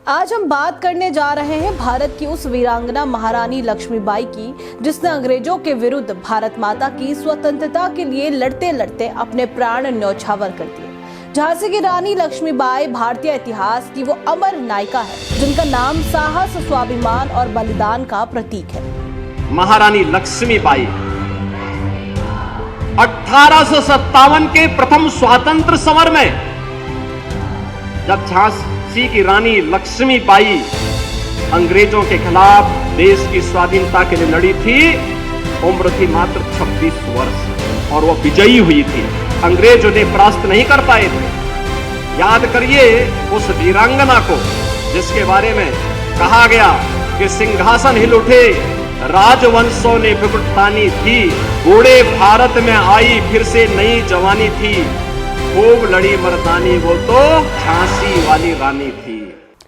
आज हम बात करने जा रहे हैं भारत की उस वीरांगना महारानी लक्ष्मीबाई की, जिसने अंग्रेजों के विरुद्ध भारत माता की स्वतंत्रता के लिए लड़ते लड़ते अपने प्राण न्यौछावर कर दिए। झांसी की रानी लक्ष्मीबाई भारतीय इतिहास की वो अमर नायिका है जिनका नाम साहस, स्वाभिमान और बलिदान का प्रतीक है। महारानी लक्ष्मीबाई 1857 के प्रथम स्वातंत्र समर में जब झांसी की रानी लक्ष्मीबाई अंग्रेजों के खिलाफ देश की स्वाधीनता के लिए लड़ी थी, उम्र थी मात्र 26 वर्ष और वो विजयी हुई थी। अंग्रेज उन्हें परास्त नहीं कर पाए थे। याद करिए उस वीरांगना को जिसके बारे में कहा गया कि सिंहासन हिल उठे, राजवंशों ने बिगुट तानी थी, बूढ़े भारत में आई फिर से नई जवानी थी, खूब लड़ी मर्दानी वो तो झांसी वाली रानी थी।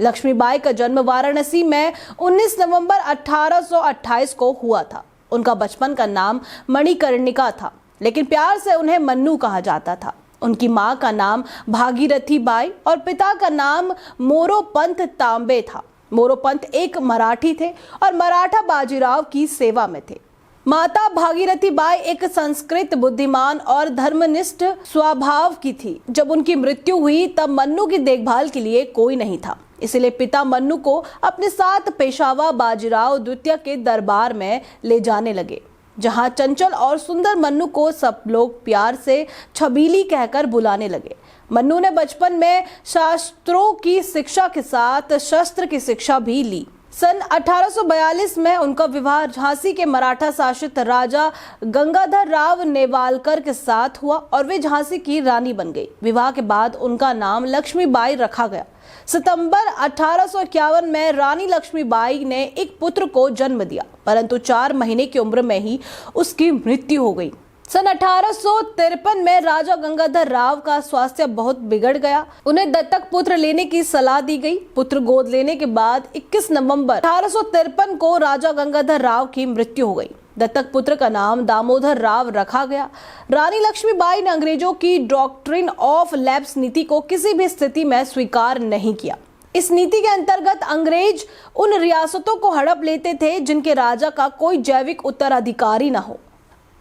लक्ष्मीबाई का जन्म वाराणसी में 19 नवंबर 1828 को हुआ था। उनका बचपन का नाम मणिकर्णिका था, लेकिन प्यार से उन्हें मन्नू कहा जाता था। उनकी मां का नाम भागीरथी बाई और पिता का नाम मोरोपंत तांबे था। मोरोपंत एक मराठी थे और मराठा बाजीराव की सेवा में थे। माता भागीरथी बाई एक संस्कृत, बुद्धिमान और धर्मनिष्ठ स्वभाव की थी। जब उनकी मृत्यु हुई तब मन्नू की देखभाल के लिए कोई नहीं था, इसलिए पिता मन्नू को अपने साथ पेशवा बाजीराव द्वितीय के दरबार में ले जाने लगे, जहां चंचल और सुंदर मन्नू को सब लोग प्यार से छबीली कहकर बुलाने लगे। मन्नू ने बचपन में शास्त्रों की शिक्षा के साथ शस्त्र की शिक्षा भी ली। सन 1842 में उनका विवाह झांसी के मराठा शासित राजा गंगाधर राव नेवालकर के साथ हुआ और वे झांसी की रानी बन गई। विवाह के बाद उनका नाम लक्ष्मीबाई रखा गया। सितंबर 1851 में रानी लक्ष्मीबाई ने एक पुत्र को जन्म दिया, परंतु 4 महीने की उम्र में ही उसकी मृत्यु हो गई। सन 1853 में राजा गंगाधर राव का स्वास्थ्य बहुत बिगड़ गया। उन्हें दत्तक पुत्र लेने की सलाह दी गई। पुत्र गोद लेने के बाद 21 नवंबर 1853 को राजा गंगाधर राव की मृत्यु हो गई। दत्तक पुत्र का नाम दामोदर राव रखा गया। रानी लक्ष्मीबाई ने अंग्रेजों की डॉक्ट्रिन ऑफ लैप्स नीति को किसी भी स्थिति में स्वीकार नहीं किया। इस नीति के अंतर्गत अंग्रेज उन रियासतों को हड़प लेते थे जिनके राजा का कोई जैविक उत्तराधिकारी न हो।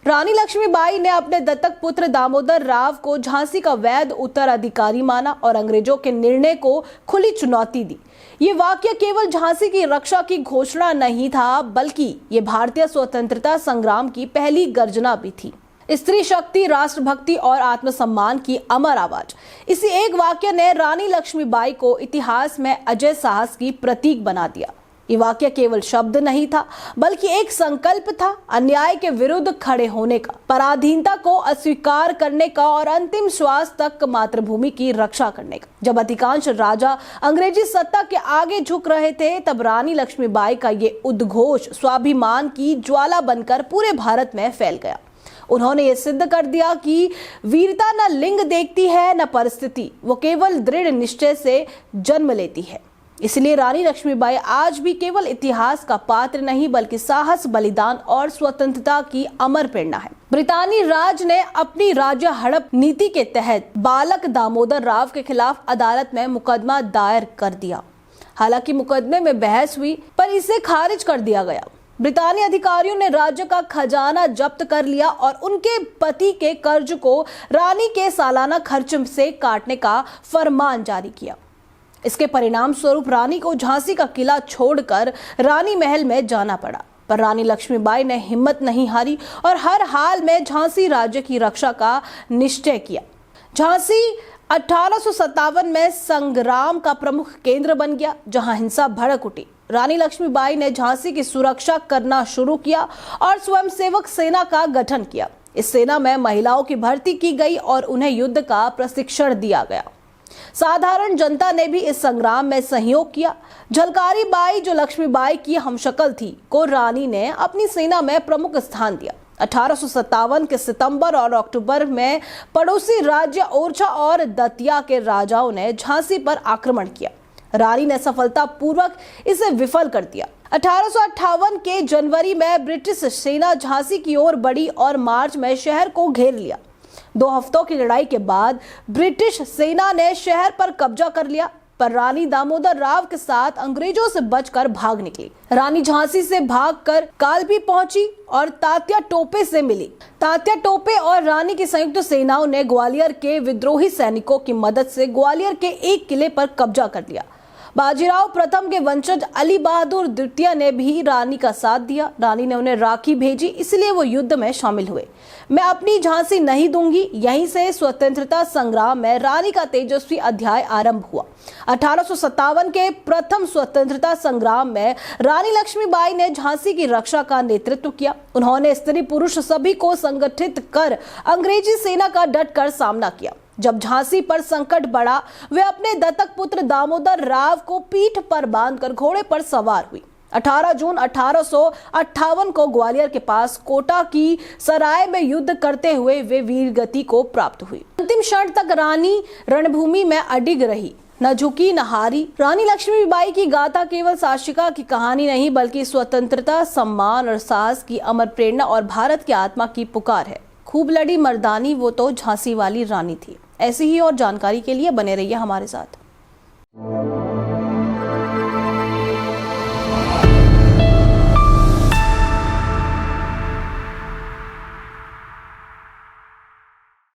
रानी लक्ष्मीबाई ने अपने दत्तक पुत्र दामोदर राव को झांसी का वैध उत्तराधिकारी माना और अंग्रेजों के निर्णय को खुली चुनौती दी। ये वाक्य केवल झांसी की रक्षा की घोषणा नहीं था, बल्कि ये भारतीय स्वतंत्रता संग्राम की पहली गर्जना भी थी। स्त्री शक्ति, राष्ट्रभक्ति और आत्मसम्मान की अमर आवाज। इसी एक वाक्य ने रानी लक्ष्मीबाई को इतिहास में अजय साहस की प्रतीक बना दिया। ये वाक्य केवल शब्द नहीं था, बल्कि एक संकल्प था, अन्याय के विरुद्ध खड़े होने का, पराधीनता को अस्वीकार करने का और अंतिम श्वास तक मातृभूमि की रक्षा करने का। जब अधिकांश राजा अंग्रेजी सत्ता के आगे झुक रहे थे, तब रानी लक्ष्मीबाई का ये उद्घोष स्वाभिमान की ज्वाला बनकर पूरे भारत में फैल गया। उन्होंने ये सिद्ध कर दिया कि वीरता न लिंग देखती है न परिस्थिति, वो केवल दृढ़ निश्चय से जन्म लेती है। इसलिए रानी लक्ष्मीबाई आज भी केवल इतिहास का पात्र नहीं, बल्कि साहस, बलिदान और स्वतंत्रता की अमर प्रेरणा है। ब्रितानी राज ने अपनी राज्य हड़प नीति के तहत बालक दामोदर राव के खिलाफ अदालत में मुकदमा दायर कर दिया। हालांकि मुकदमे में बहस हुई, पर इसे खारिज कर दिया गया। ब्रितानी अधिकारियों ने राज्य का खजाना जब्त कर लिया और उनके पति के कर्ज को रानी के सालाना खर्च से काटने का फरमान जारी किया। इसके परिणाम स्वरूप रानी को झांसी का किला छोड़कर रानी महल में जाना पड़ा, पर रानी लक्ष्मीबाई ने हिम्मत नहीं हारी और हर हाल में झांसी राज्य की रक्षा का निश्चय किया। झांसी 1857 में संग्राम का प्रमुख केंद्र बन गया, जहां हिंसा भड़क उठी। रानी लक्ष्मीबाई ने झांसी की सुरक्षा करना शुरू किया और स्वयंसेवक सेना का गठन किया। इस सेना में महिलाओं की भर्ती की गई और उन्हें युद्ध का प्रशिक्षण दिया गया। साधारण जनता ने भी इस संग्राम में सहयोग किया। झलकारी बाई, जो लक्ष्मीबाई की हमशक्ल थी, को रानी ने अपनी सेना में प्रमुख स्थान दिया। 1857 के सितंबर और अक्टूबर में पड़ोसी राज्य ओरछा और दतिया के राजाओं ने झांसी पर आक्रमण किया। रानी ने सफलतापूर्वक इसे विफल कर दिया। 1858 के जनवरी में ब्रिटिश सेना झांसी की ओर बढ़ी और मार्च में शहर को घेर लिया। 2 हफ्तों की लड़ाई के बाद ब्रिटिश सेना ने शहर पर कब्जा कर लिया। पर रानी दामोदर राव के साथ अंग्रेजों से बचकर भाग निकली। रानी झांसी से भागकर कालपी पहुंची और तात्या टोपे से मिली। तात्या टोपे और रानी की संयुक्त सेनाओं ने ग्वालियर के विद्रोही सैनिकों की मदद से ग्वालियर के एक किले पर कब्जा कर लिया। बाजीराव प्रथम के वंशज अली बहादुर द्वितीय ने भी रानी का साथ दिया। रानी ने उन्हें राखी भेजी, इसलिए वो युद्ध में शामिल हुए। मैं अपनी झांसी नहीं दूंगी, यहीं से स्वतंत्रता संग्राम में रानी का तेजस्वी अध्याय आरंभ हुआ। 1857 के प्रथम स्वतंत्रता संग्राम में रानी लक्ष्मीबाई ने झांसी की रक्षा का नेतृत्व किया। उन्होंने स्त्री पुरुष सभी को संगठित कर अंग्रेजी सेना का डटकर सामना किया। जब झांसी पर संकट बढ़ा, वे अपने दत्तक पुत्र दामोदर राव को पीठ पर बांधकर घोड़े पर सवार हुई। 18 जून 1858 को ग्वालियर के पास कोटा की सराय में युद्ध करते हुए वे वीर गति को प्राप्त हुई। अंतिम क्षण तक रानी रणभूमि में अडिग रही, न झुकी न हारी। रानी लक्ष्मीबाई की गाथा केवल साहसिकता की कहानी नहीं, बल्कि स्वतंत्रता, सम्मान और साहस की अमर प्रेरणा और भारत की आत्मा की पुकार है। खूब लड़ी मर्दानी वो तो झांसी वाली रानी थी। ऐसी ही और जानकारी के लिए बने रहिए हमारे साथ।